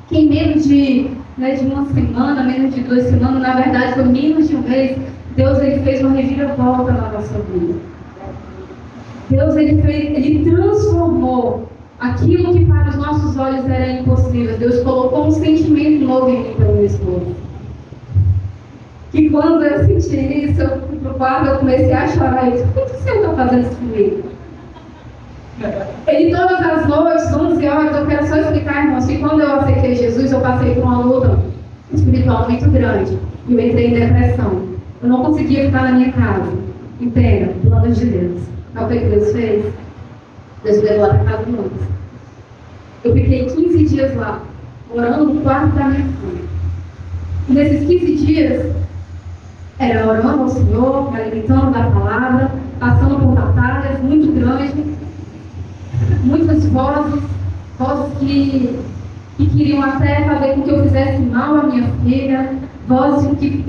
que em menos de uma semana, menos de 2 semanas, na verdade foi menos de um mês, Deus ele fez uma reviravolta na nossa vida. Deus ele transformou aquilo que para os nossos olhos era impossível. Deus colocou um sentimento novo em mim pelo meu esposo. E quando eu senti isso, eu fui pro quarto, eu comecei a chorar. Eu disse: por que o Senhor está fazendo isso comigo? Ele todas as noites, 11 horas, eu quero só explicar, irmãos, que quando eu aceitei Jesus, eu passei por uma luta espiritual muito grande. E eu entrei em depressão. Eu não conseguia ficar na minha casa. Entenda, planos de Deus. Sabe o que Deus fez? Deus me levou lá para casa do Lucas. Eu fiquei 15 dias lá, orando no quarto da minha filha. E nesses 15 dias, era orando ao Senhor, me alimentando da palavra, passando por batalhas muito grandes, muitas vozes que queriam até fazer com que eu fizesse mal à minha filha, vozes que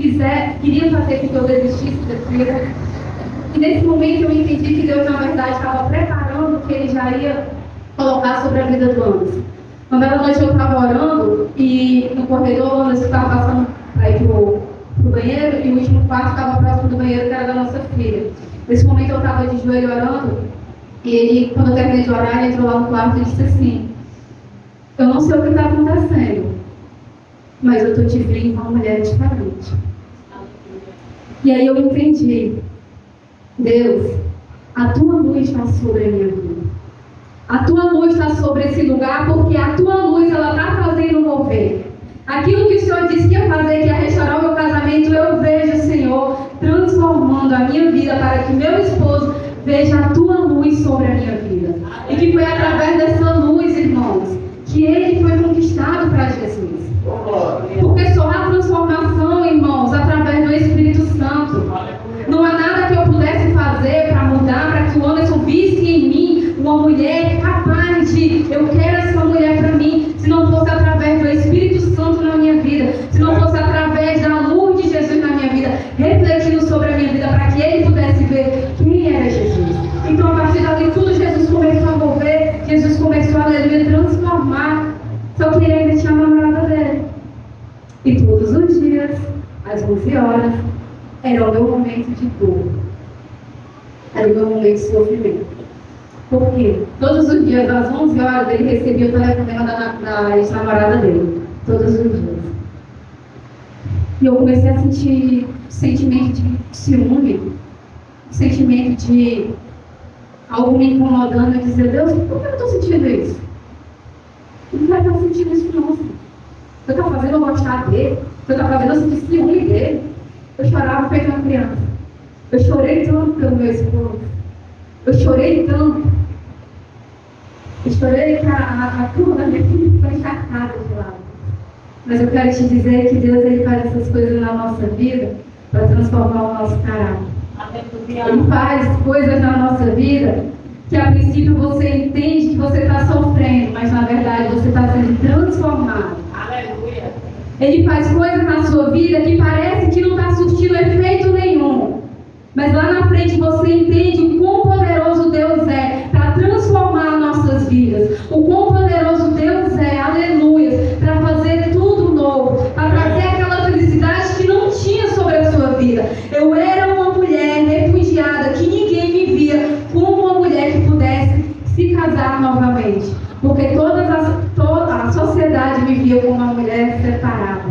queriam fazer com que eu desistisse da filha. E nesse momento eu entendi que Deus, na verdade, estava preparando o que Ele já ia colocar sobre a vida do Anderson. Uma bela noite eu estava orando e no corredor o Anderson estava passando para ir para o banheiro e o último quarto ficava próximo do banheiro, que era da nossa filha. Nesse momento eu estava de joelho orando e ele, quando eu terminei de orar, ele entrou lá no quarto e disse assim: eu não sei o que está acontecendo, mas eu estou te vendo com uma mulher diferente. E aí eu entendi: Deus, a tua luz está sobre a minha vida. A tua luz está sobre esse lugar, porque a tua luz ela está fazendo mover. Aquilo que o Senhor disse que ia fazer, que ia restaurar o meu casamento, eu vejo o Senhor transformando a minha vida para que meu esposo veja a tua luz sobre a minha vida. E que foi através dessa luz, irmãos, que ele foi conquistado para Jesus. Porque só há transformação, irmãos, através do Espírito Santo. Não há nada que eu pudesse fazer para mudar, para que o Anderson visse em mim uma mulher capaz de: eu quero essa mulher para mim, se não fosse através do Espírito Santo na minha vida, se não fosse através da luz de Jesus na minha vida, refletindo sobre a minha vida, para que ele pudesse ver quem era Jesus. Então, a partir dali, tudo Jesus começou a mover, Jesus começou a transformar. Só que ele ainda tinha a namorada dele. E todos os dias, às 11 horas, era o meu momento de dor. Era o meu momento de sofrimento. Por quê? Todos os dias, às 11 horas, ele recebia o telefonema da ex-namorada dele. Todos os dias. E eu comecei a sentir sentimento de ciúme, sentimento de algo me incomodando, e dizer: Deus, por que eu estou sentindo isso? Não vai estar sentindo isso, não. Você está fazendo eu gostar dele? Você está fazendo eu sentir ciúme dele? Eu chorava feito uma criança. Eu chorei tanto pelo meu esposo. Eu chorei tanto. Eu chorei que a turma da minha filha ficou encharcada de lado. Mas eu quero te dizer que Deus ele faz essas coisas na nossa vida para transformar o nosso caráter. Ele faz coisas na nossa vida que a princípio você entende que você está sofrendo, mas na verdade você está sendo transformado. Aleluia. Ele faz coisas na sua vida que parece que não está surtindo efeito nenhum. Mas lá na frente você entende o quão poderoso Deus é para transformar nossas vidas. O quão poderoso Deus é, aleluia, para fazer tudo novo. Para trazer aquela felicidade que não tinha sobre a sua vida. Eu era uma mulher refugiada, que ninguém me via como uma mulher que pudesse se casar novamente. Porque toda a sociedade me via como uma mulher separada.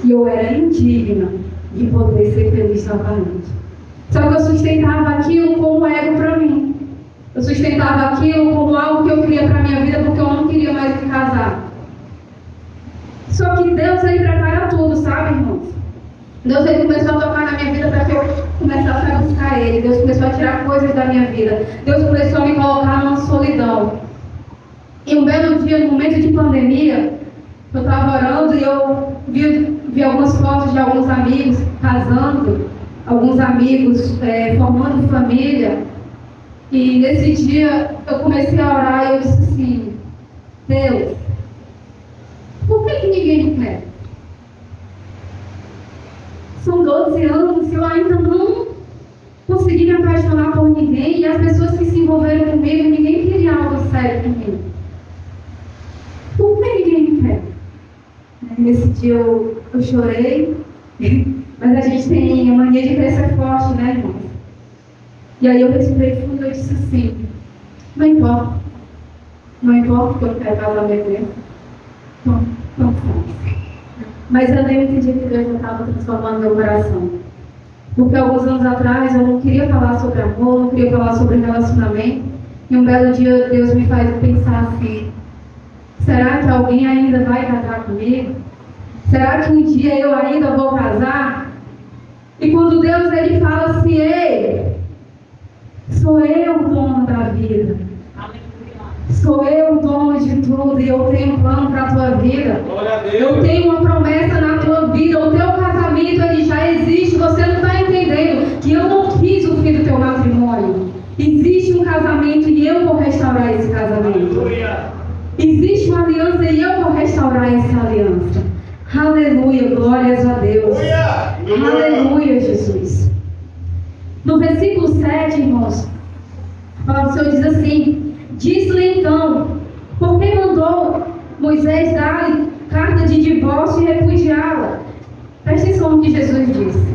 E eu era indigna de poder ser feliz novamente. Só que eu sustentava aquilo como ego para mim. Eu sustentava aquilo como algo que eu queria para a minha vida, porque eu não queria mais me casar. Só que Deus, ele prepara tudo, sabe, irmãos? Deus, ele começou a tocar na minha vida para que eu começasse a buscar Ele. Deus começou a tirar coisas da minha vida. Deus começou a me colocar numa solidão. E um belo dia, no momento de pandemia, eu estava orando e eu vi algumas fotos de alguns amigos casando, alguns amigos formando família. E nesse dia eu comecei a orar e eu disse assim: Deus, por que ninguém me quer? São 12 anos e eu ainda não consegui me apaixonar por ninguém, e as pessoas que se envolveram comigo, ninguém queria algo sério comigo. Por que ninguém me quer? Nesse dia eu chorei, mas a gente tem a mania de crescer forte, né, irmãos? E aí eu respirei fundo e eu disse assim: não importa que eu quero casamento mesmo. Não faz. Mas eu nem entendi que Deus já estava transformando meu coração. Porque alguns anos atrás eu não queria falar sobre amor, não queria falar sobre relacionamento. E um belo dia Deus me faz pensar assim: será que alguém ainda vai casar comigo? Será que um dia eu ainda vou casar? E quando Deus ele fala assim: ei, sou eu o dono da vida. Sou eu o dono de tudo e eu tenho um plano para a tua vida. Eu tenho uma promessa na tua vida. O teu casamento ele já existe. Você não está entendendo que eu não quis o fim do teu matrimônio. Existe um casamento e eu vou restaurar esse casamento. Existe uma aliança e eu vou restaurar essa aliança. Aleluia, glórias a Deus. Aleluia, Jesus. No versículo 7, irmãos, o Senhor diz assim: disse-lhe então, por que mandou Moisés dar-lhe carta de divórcio e repudiá-la? Preste atenção no que Jesus disse.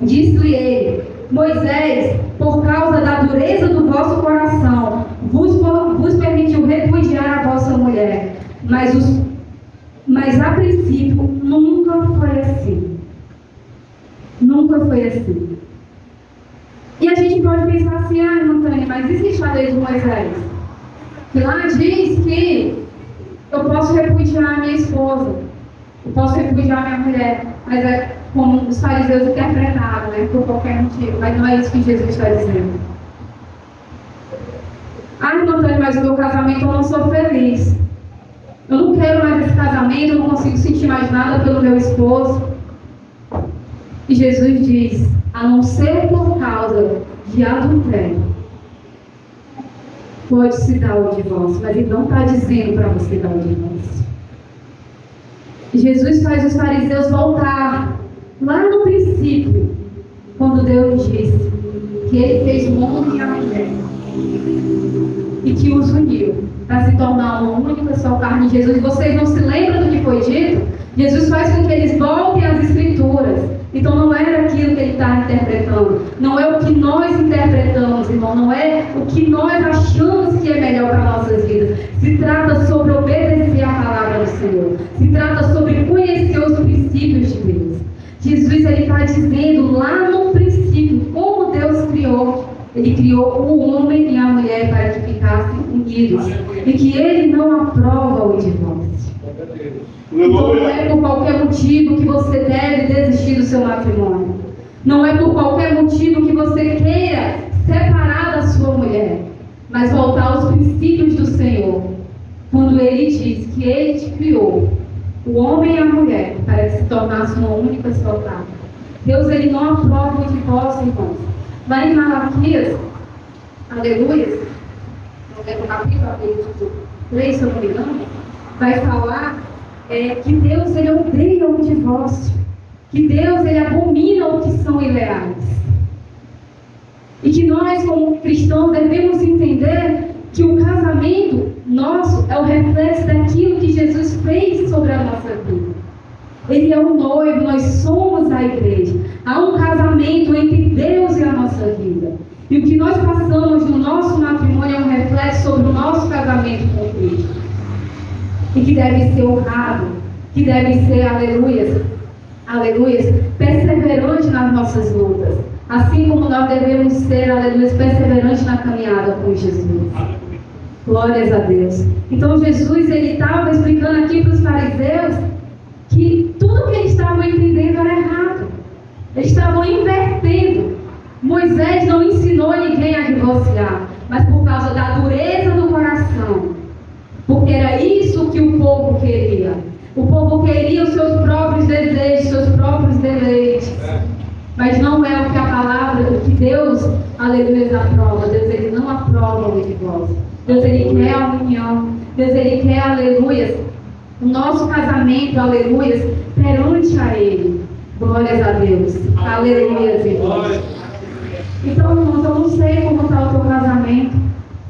Disse-lhe ele: Moisés, por causa da dureza do vosso coração, vos permitiu repudiar a vossa mulher. Mas a princípio nunca foi assim. Nunca foi assim. E a gente pode pensar assim: ah, Antônia, mas existe a lei de Moisés? Que lá diz que eu posso repudiar a minha esposa, eu posso repudiar a minha mulher, mas é como os fariseus interpretaram, né, por qualquer motivo, mas não é isso que Jesus está dizendo. Ah, Antônia, mas o meu casamento eu não sou feliz. Eu não quero mais esse casamento, eu não consigo sentir mais nada pelo meu esposo. E Jesus diz: a não ser por causa de adultério, pode-se dar o divórcio, mas ele não está dizendo para você dar o divórcio. E Jesus faz os fariseus voltar lá no princípio, quando Deus disse que ele fez o homem e a mulher e que os uniu para se tornar uma única só carne em Jesus. Vocês não se lembram do que foi dito? Jesus faz com que eles voltem às Escrituras. Então não era aquilo que ele está interpretando. Não é o que nós interpretamos, irmão. Não é o que nós achamos que é melhor para nossas vidas. Se trata sobre obedecer a palavra do Senhor. Se trata sobre conhecer os princípios de Deus. Jesus está dizendo lá no princípio como Deus criou. Ele criou o homem e a mulher para que ficassem unidos. E que ele não aprova o divórcio. Então não é por qualquer motivo que você deve desistir do seu matrimônio. Não é por qualquer motivo que você queira separar da sua mulher. Mas voltar aos princípios do Senhor. Quando Ele diz que Ele te criou, o homem e a mulher, para que se tornasse uma única só carne. Deus ele não aprova o divórcio, irmãos. Lá em Malaquias, aleluia, no capítulo 3, se eu não me engano, vai falar que Deus ele odeia o divórcio, que Deus ele abomina o que são ileais, e que nós como cristãos devemos entender que o casamento nosso é o reflexo daquilo que Jesus fez sobre a nossa vida. Ele é o noivo, nós somos a igreja. Há um casamento entre Deus e a nossa vida, e o que nós passamos no nosso matrimônio é um reflexo sobre o nosso casamento com Cristo, e que deve ser honrado, que deve ser, aleluias, perseverante nas nossas lutas, assim como nós devemos ser, aleluias, perseverantes na caminhada com Jesus. Glórias a Deus. Então Jesus, ele estava explicando aqui para os fariseus que tudo que eles estavam entendendo era errado. Eles estavam invertendo. Moisés não ensinou ninguém a divorciar, mas por causa da dureza do coração, Porque era isso que o povo queria. O povo queria os seus próprios desejos, seus próprios deleites. Mas não é o que a palavra, o que Deus, aleluia, aprova. Deus, Ele não aprova o divórcio. Deus, Ele quer a união. Deus, Ele quer, aleluia, o nosso casamento, aleluia, perante a Ele. Glórias a Deus. Aleluia, irmãos. Então, irmãos, eu não sei como está o teu casamento.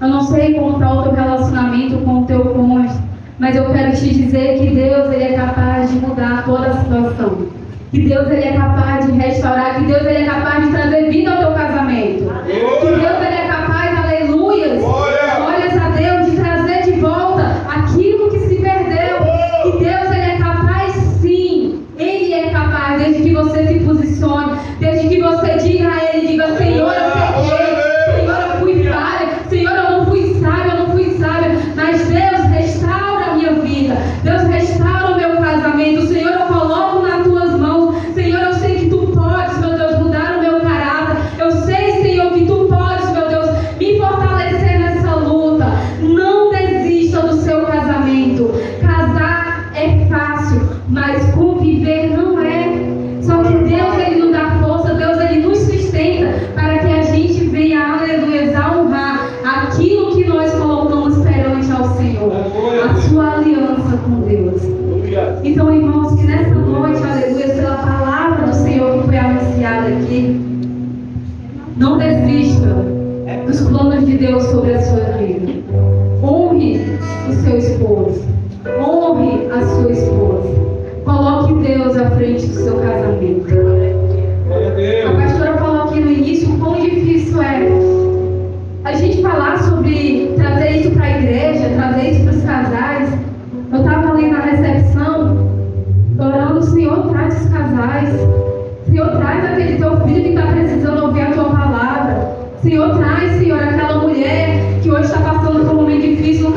Eu não sei como está o teu relacionamento com o teu cônjuge. Mas eu quero te dizer que Deus, Ele é capaz de mudar toda a situação. Que Deus, Ele é capaz de restaurar. Que Deus, Ele é capaz de trazer vida ao teu casamento. Que Deus, Ele é capaz, aleluia, glórias a Deus, de trazer de volta aquilo que se perdeu. Que Deus, Ele é capaz, sim. Ele é capaz, desde que você se posicione, desde que você diga a Ele, diga: Senhor, eu pequei, Senhor, eu fui falha, Senhor, eu não fui sábia, mas Deus, restaura a minha vida, Deus, restaura o meu casamento, Senhor, eu coloco nas tuas mãos, Senhor, eu sei que tu podes, meu Deus, mudar o meu caráter, eu sei, Senhor, que tu podes, meu Deus, me fortalecer nessa luta. Não desista do seu casamento. Casar é fácil, mas conviver não é. Só que Deus, Ele nos dá força, Deus, Ele nos sustenta para que a gente venha, aleluia, a honrar aquilo que nós colocamos perante ao Senhor, a sua aliança com Deus. Então, irmãos, que nessa noite, aleluia, pela palavra do Senhor que foi anunciada aqui, não desista dos planos de Deus sobre a sua vida. Honre o seu esposo, honre a sua esposa. Coloque Deus à frente do seu casamento. A pastora falou aqui no início o quão difícil é a gente falar sobre trazer isso para a igreja, trazer isso para os casais. Eu estava ali na recepção, orando: Senhor, traz os casais. Senhor, traz aquele teu filho que está precisando ouvir a tua palavra. Senhor, traz, Senhor, aquela mulher que hoje está passando por um momento difícil no